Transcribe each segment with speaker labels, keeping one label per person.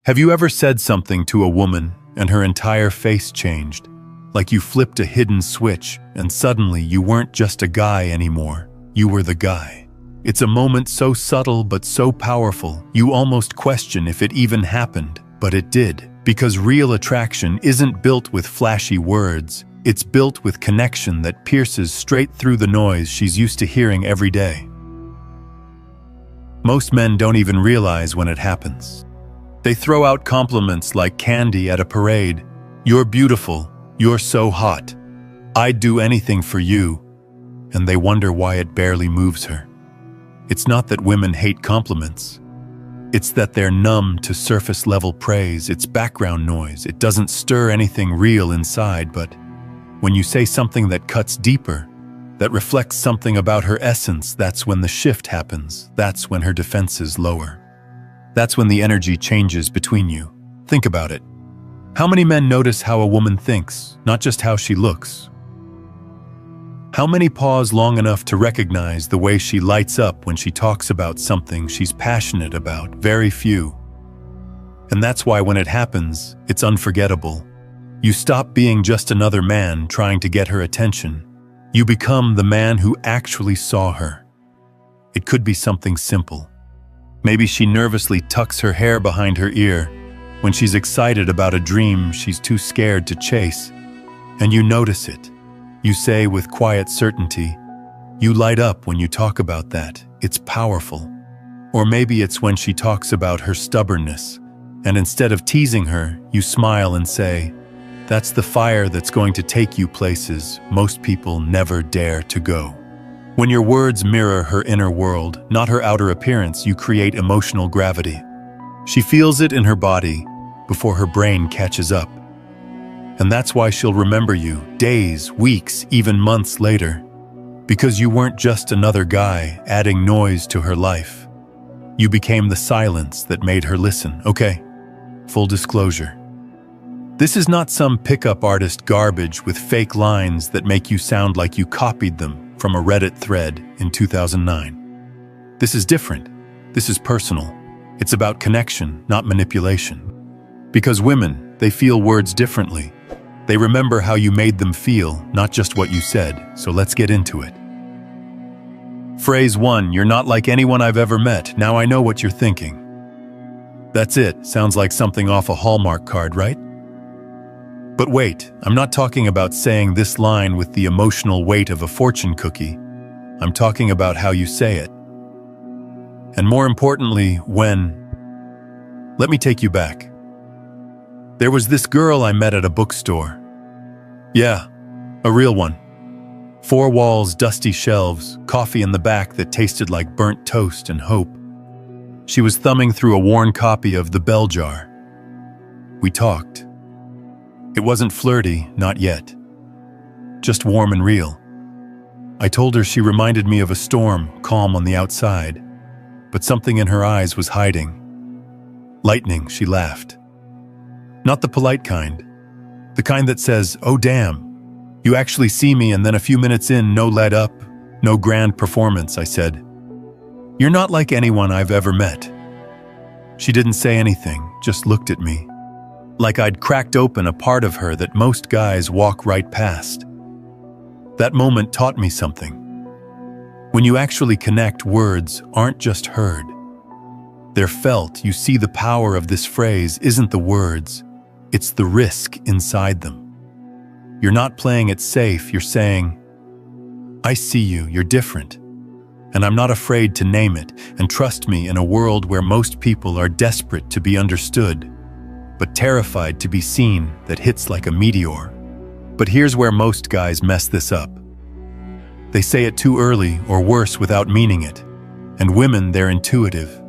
Speaker 1: Have you ever said something to a woman and her entire face changed? Like you flipped a hidden switch and suddenly you weren't just a guy anymore, you were the guy. It's a moment so subtle but so powerful, you almost question if it even happened, but it did. Because real attraction isn't built with flashy words, it's built with connection that pierces straight through the noise she's used to hearing every day. Most men don't even realize when it happens. They throw out compliments like candy at a parade. You're beautiful, you're so hot, I'd do anything for you, and they wonder why it barely moves her. It's not that women hate compliments. It's that they're numb to surface-level praise. It's background noise. It doesn't stir anything real inside, but when you say something that cuts deeper, that reflects something about her essence, that's when the shift happens. That's when her defenses lower. That's when the energy changes between you. Think about it. How many men notice how a woman thinks, not just how she looks? How many pause long enough to recognize the way she lights up when she talks about something she's passionate about? Very few. And that's why when it happens, it's unforgettable. You stop being just another man trying to get her attention. You become the man who actually saw her. It could be something simple. Maybe she nervously tucks her hair behind her ear when she's excited about a dream she's too scared to chase, and you notice it. You say with quiet certainty, you light up when you talk about that. It's powerful. Or maybe it's when she talks about her stubbornness, and instead of teasing her, you smile and say, that's the fire that's going to take you places most people never dare to go. When your words mirror her inner world, not her outer appearance, you create emotional gravity. She feels it in her body before her brain catches up. And that's why she'll remember you days, weeks, even months later. Because you weren't just another guy adding noise to her life. You became the silence that made her listen. Okay, full disclosure. This is not some pickup artist garbage with fake lines that make you sound like you copied them from a Reddit thread in 2009. This is different. This is personal. It's about connection, not manipulation. Because women, they feel words differently. They remember how you made them feel, not just what you said, so let's get into it. Phrase 1, you're not like anyone I've ever met. Now I know what you're thinking. That's it. Sounds like something off a Hallmark card, right? But wait, I'm not talking about saying this line with the emotional weight of a fortune cookie. I'm talking about how you say it. And more importantly, when. Let me take you back. There was this girl I met at a bookstore. Yeah, a real one. 4 walls, dusty shelves, coffee in the back that tasted like burnt toast and hope. She was thumbing through a worn copy of The Bell Jar. We talked. It wasn't flirty, not yet. Just warm and real. I told her she reminded me of a storm, calm on the outside, but something in her eyes was hiding. Lightning, she laughed. Not the polite kind. The kind that says, oh damn, you actually see me, and then a few minutes in, no let up, no grand performance, I said. You're not like anyone I've ever met. She didn't say anything, just looked at me. Like I'd cracked open a part of her that most guys walk right past. That moment taught me something. When you actually connect, words aren't just heard. They're felt. You see, the power of this phrase isn't the words, it's the risk inside them. You're not playing it safe, you're saying, I see you, you're different. And I'm not afraid to name it, and trust me, in a world where most people are desperate to be understood, but terrified to be seen, that hits like a meteor. But here's where most guys mess this up. They say it too early, or worse, without meaning it. And women, they're intuitive.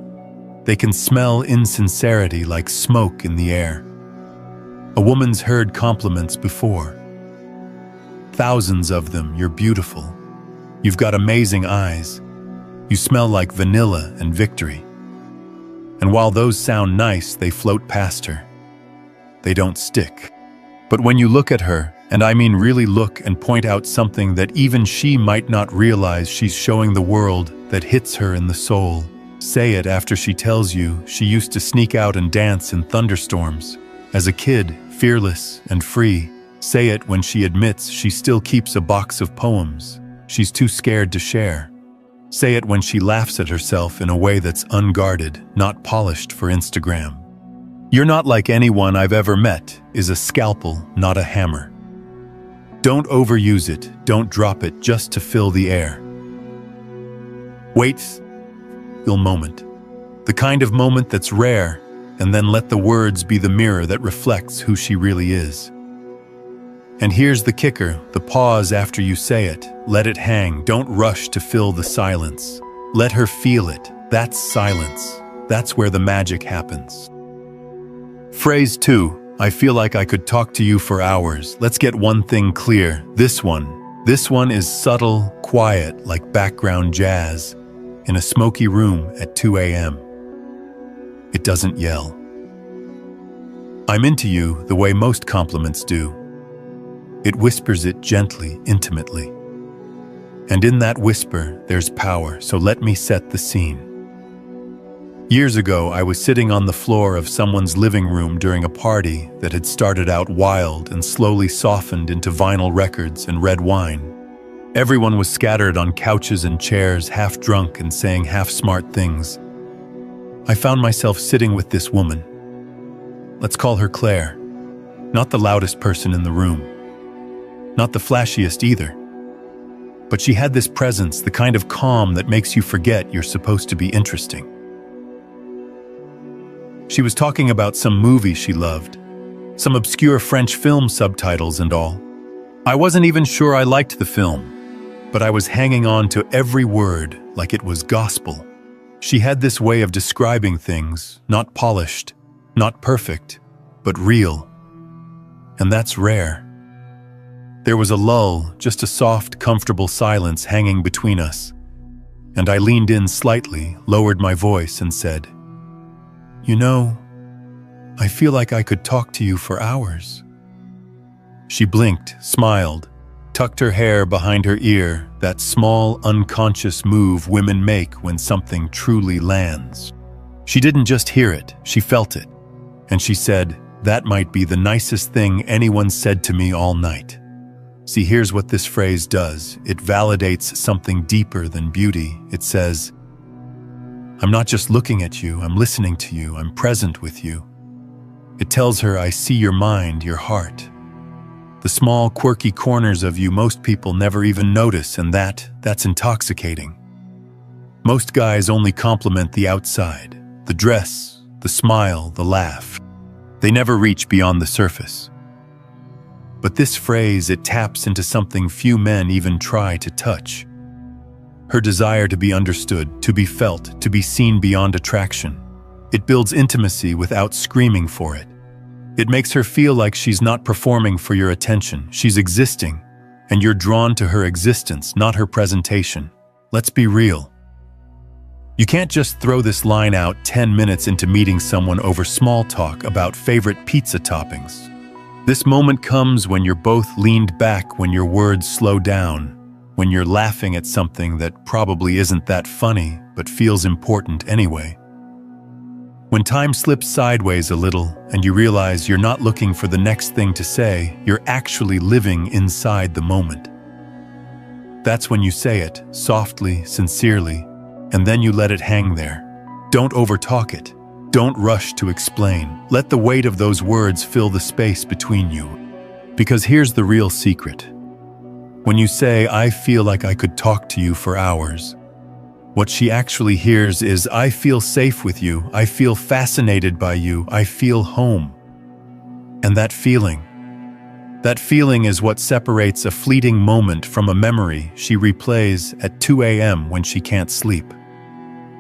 Speaker 1: They can smell insincerity like smoke in the air. A woman's heard compliments before. Thousands of them. You're beautiful. You've got amazing eyes. You smell like vanilla and victory. And while those sound nice, they float past her. They don't stick. But when you look at her, and I mean really look, and point out something that even she might not realize she's showing the world, that hits her in the soul, Say it after she tells you she used to sneak out and dance in thunderstorms. As a kid, fearless and free. Say it when she admits she still keeps a box of poems she's too scared to share. Say it when she laughs at herself in a way that's unguarded, not polished for Instagram. "You're not like anyone I've ever met" is a scalpel, not a hammer. Don't overuse it, don't drop it just to fill the air. Wait till moment. The kind of moment that's rare, and then let the words be the mirror that reflects who she really is. And here's the kicker, the pause after you say it. Let it hang, don't rush to fill the silence. Let her feel it. That's silence. That's where the magic happens. Phrase 2. I feel like I could talk to you for hours. Let's get one thing clear. This one is subtle, quiet, like background jazz in a smoky room at 2 a.m. It doesn't yell. I'm into you the way most compliments do. It whispers it gently, intimately. And in that whisper, there's power, so let me set the scene. Years ago, I was sitting on the floor of someone's living room during a party that had started out wild and slowly softened into vinyl records and red wine. Everyone was scattered on couches and chairs, half drunk and saying half smart things. I found myself sitting with this woman. Let's call her Claire. Not the loudest person in the room. Not the flashiest either. But she had this presence, the kind of calm that makes you forget you're supposed to be interesting. She was talking about some movie she loved, some obscure French film subtitles and all. I wasn't even sure I liked the film, but I was hanging on to every word like it was gospel. She had this way of describing things, not polished, not perfect, but real. And that's rare. There was a lull, just a soft, comfortable silence hanging between us. And I leaned in slightly, lowered my voice, and said, "You know, I feel like I could talk to you for hours." She blinked, smiled, tucked her hair behind her ear, that small, unconscious move women make when something truly lands. She didn't just hear it, she felt it. And she said, "That might be the nicest thing anyone said to me all night." See, here's what this phrase does. It validates something deeper than beauty. It says, I'm not just looking at you, I'm listening to you, I'm present with you. It tells her, I see your mind, your heart. The small, quirky corners of you most people never even notice, and that's intoxicating. Most guys only compliment the outside, the dress, the smile, the laugh. They never reach beyond the surface. But this phrase, it taps into something few men even try to touch. Her desire to be understood, to be felt, to be seen beyond attraction. It builds intimacy without screaming for it. It makes her feel like she's not performing for your attention, she's existing, and you're drawn to her existence, not her presentation. Let's be real. You can't just throw this line out 10 minutes into meeting someone over small talk about favorite pizza toppings. This moment comes when you're both leaned back, when your words slow down, when you're laughing at something that probably isn't that funny, but feels important anyway. When time slips sideways a little and you realize you're not looking for the next thing to say, you're actually living inside the moment. That's when you say it, softly, sincerely, and then you let it hang there. Don't overtalk it. Don't rush to explain. Let the weight of those words fill the space between you. Because here's the real secret. When you say, I feel like I could talk to you for hours, what she actually hears is, I feel safe with you, I feel fascinated by you, I feel home. And that feeling is what separates a fleeting moment from a memory she replays at 2 a.m. when she can't sleep.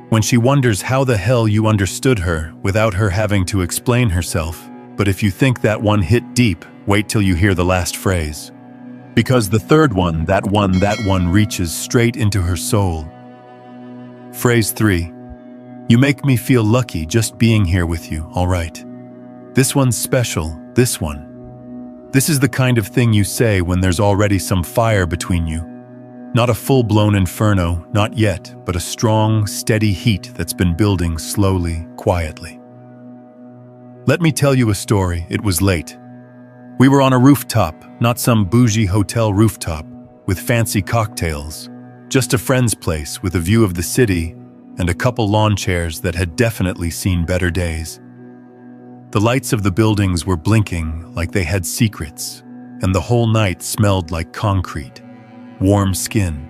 Speaker 1: When she wonders how the hell you understood her without her having to explain herself. But if you think that one hit deep, wait till you hear the last phrase. Because the third one, that one reaches straight into her soul. Phrase 3. You make me feel lucky just being here with you, all right. This one's special, this one. This is the kind of thing you say when there's already some fire between you. Not a full-blown inferno, not yet, but a strong, steady heat that's been building slowly, quietly. Let me tell you a story. It was late. We were on a rooftop, not some bougie hotel rooftop, with fancy cocktails, just a friend's place with a view of the city and a couple lawn chairs that had definitely seen better days. The lights of the buildings were blinking like they had secrets, and the whole night smelled like concrete, warm skin,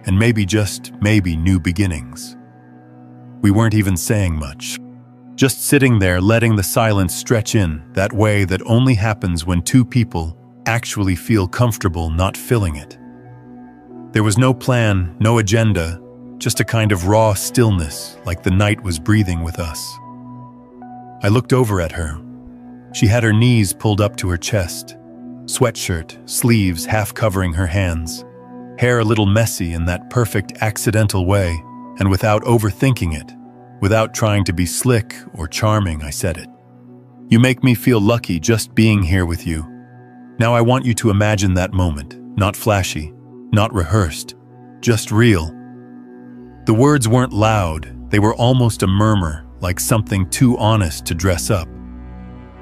Speaker 1: and maybe just maybe new beginnings. We weren't even saying much, just sitting there letting the silence stretch in that way that only happens when two people actually feel comfortable not filling it. There was no plan, no agenda, just a kind of raw stillness like the night was breathing with us. I looked over at her. She had her knees pulled up to her chest, sweatshirt, sleeves half covering her hands, hair a little messy in that perfect accidental way, and without overthinking it, without trying to be slick or charming, I said it. You make me feel lucky just being here with you. Now I want you to imagine that moment, not flashy, not rehearsed, just real. The words weren't loud, they were almost a murmur, like something too honest to dress up.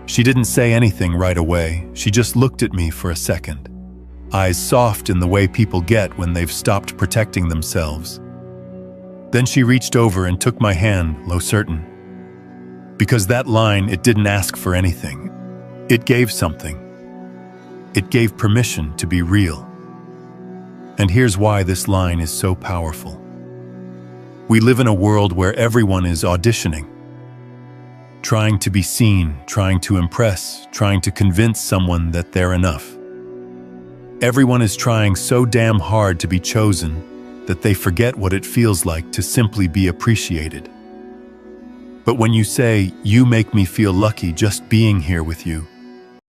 Speaker 1: She didn't say anything right away, she just looked at me for a second. Eyes soft in the way people get when they've stopped protecting themselves. Then she reached over and took my hand, low certain. Because that line, it didn't ask for anything. It gave something. It gave permission to be real. And here's why this line is so powerful. We live in a world where everyone is auditioning, trying to be seen, trying to impress, trying to convince someone that they're enough. Everyone is trying so damn hard to be chosen that they forget what it feels like to simply be appreciated. But when you say, "You make me feel lucky just being here with you,"